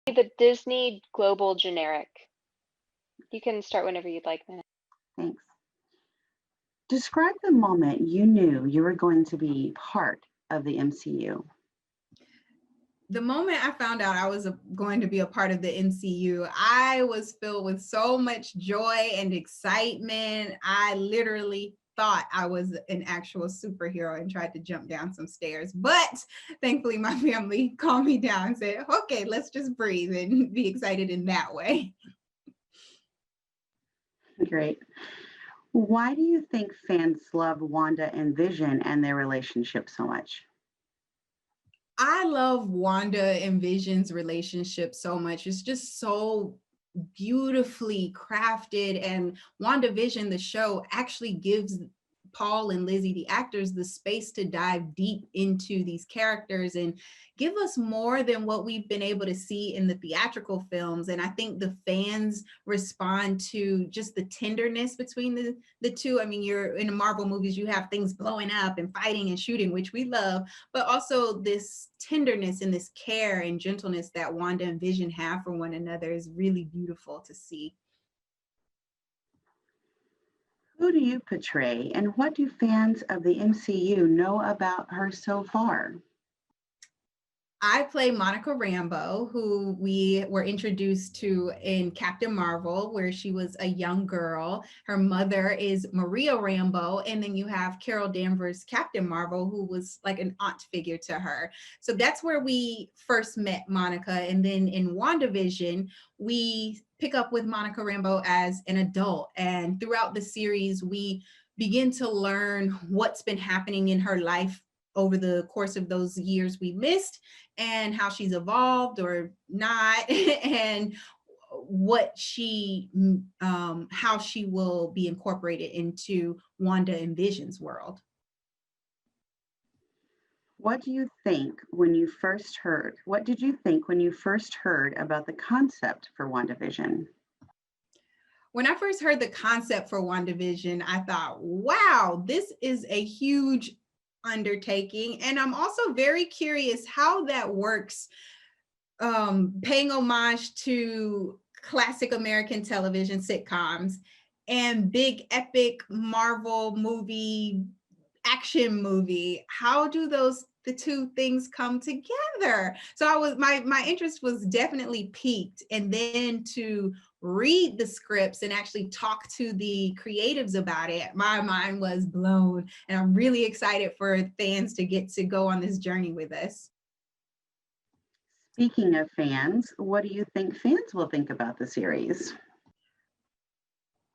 The Disney global generic. You can start whenever you'd like, Minna. Thanks. Describe the moment you knew you were going to be part of the MCU. The moment I found out I was going to be a part of the MCU, I was filled with so much joy and excitement. I literally thought I was an actual superhero and tried to jump down some stairs. But thankfully, my family calmed me down and said, okay, let's just breathe and be excited in that way. Great. Why do you think fans love Wanda and Vision and their relationship so much? I love Wanda and Vision's relationship so much. It's just so beautifully crafted, and WandaVision, the show, actually gives Paul and Lizzie, the actors, the space to dive deep into these characters and give us more than what we've been able to see in the theatrical films. And I think the fans respond to just the tenderness between the two. I mean, you're in the Marvel movies, you have things blowing up and fighting and shooting, which we love, but also this tenderness and this care and gentleness that Wanda and Vision have for one another is really beautiful to see. Who do you portray, and what do fans of the MCU know about her so far? I play Monica Rambeau, who we were introduced to in Captain Marvel, where she was a young girl. Her mother is Maria Rambeau, and then you have Carol Danvers, Captain Marvel, who was like an aunt figure to her. So that's where we first met Monica. And then in WandaVision, we pick up with Monica Rambeau as an adult. And throughout the series, we begin to learn what's been happening in her life over the course of those years we missed, and how she's evolved or not, and what how she will be incorporated into Wanda and Vision's world. What do you think when you first heard? What did you think when you first heard about the concept for WandaVision? When I first heard the concept for WandaVision, I thought, wow, this is a huge undertaking. And I'm also very curious how that works, paying homage to classic American television sitcoms and big epic Marvel movie, action movie. How do the two things come together? So my interest was definitely piqued, and then to read the scripts and actually talk to the creatives about it, my mind was blown, and I'm really excited for fans to get to go on this journey with us. Speaking of fans, what do you think fans will think about the series?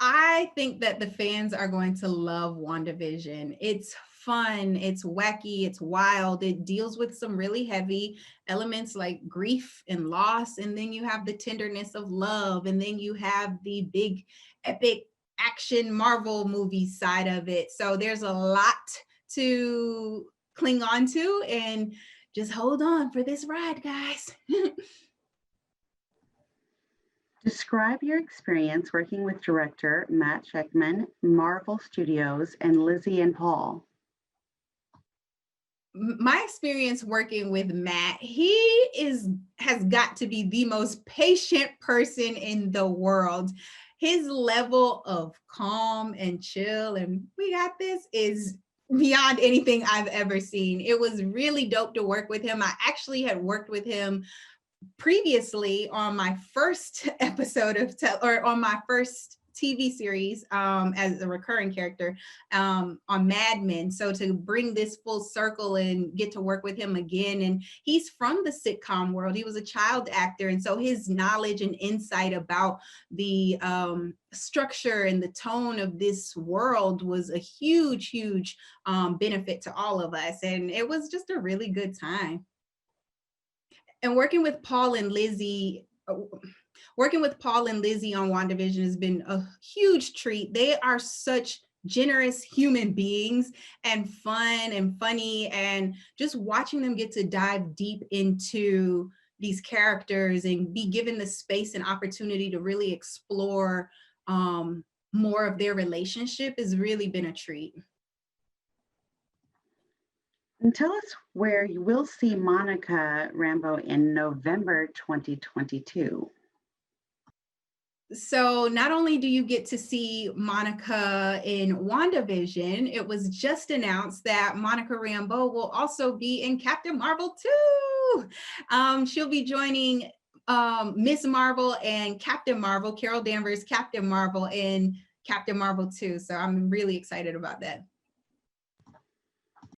I think that the fans are going to love WandaVision. It's fun, it's wacky, it's wild. It deals with some really heavy elements like grief and loss. And then you have the tenderness of love. And then you have the big, epic action Marvel movie side of it. So there's a lot to cling on to, and just hold on for this ride, guys. Describe your experience working with director Matt Sheckman, Marvel Studios, and Lizzie and Paul. My experience working with Matt, has got to be the most patient person in the world. His level of calm and chill and we got this is beyond anything I've ever seen. It was really dope to work with him. I actually had worked with him previously on my first episode of or on my first TV series as a recurring character on Mad Men. So to bring this full circle and get to work with him again, and he's from the sitcom world. He was a child actor, and so his knowledge and insight about the structure and the tone of this world was a huge benefit to all of us, and it was just a really good time. And working with Paul and Lizzie on WandaVision has been a huge treat. They are such generous human beings and fun and funny, and just watching them get to dive deep into these characters and be given the space and opportunity to really explore more of their relationship has really been a treat. And tell us where you will see Monica Rambeau in November 2022. So not only do you get to see Monica in WandaVision, it was just announced that Monica Rambeau will also be in Captain Marvel 2. She'll be joining Miss Marvel and Captain Marvel, Carol Danvers, Captain Marvel in Captain Marvel 2. So I'm really excited about that.